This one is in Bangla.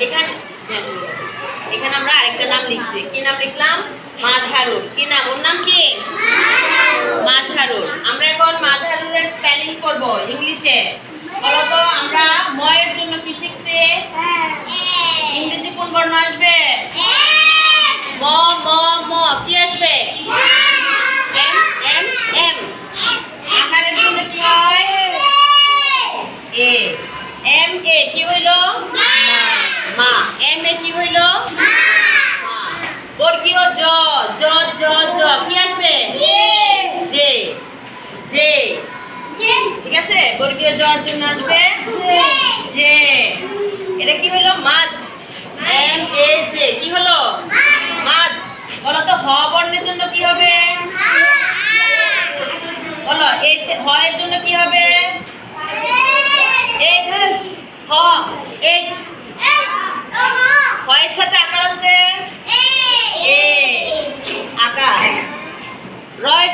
এখানে এখানে আমরা আরেকটা নাম লিখছি। কি নাম লিখলাম? মাঝারুল। কি নাম? ওর নাম কি? মাঝারুল। আমরা এখন মাঝারুলের স্পেলিং করব ইংলিশে। বলো তো আমরা ম এর জন্য কি শিখছি? ইংরেজি কোন বর্ণ আসবে? ম ম ম। কি আসবে? M M M. আকারের জন্য কি হয়? এ। এম এ কি হইলো? মা। এম এ কি হইলো? মা। বর্গীয় জ জ জ জ কি আসবে? J J. ঠিক আছে, বর্গীয় জ এর জন্য আসবে জে। এটা কি হলো? মাছ। এম এ জে কি হলো? মাছ। বলো তো হ বর্ণের জন্য কি হবে? বলো এইচ। হ এর জন্য কি হবে? এইচ। হ এইচ। হ এর সাথে আকার আছে এ। আকার। র এর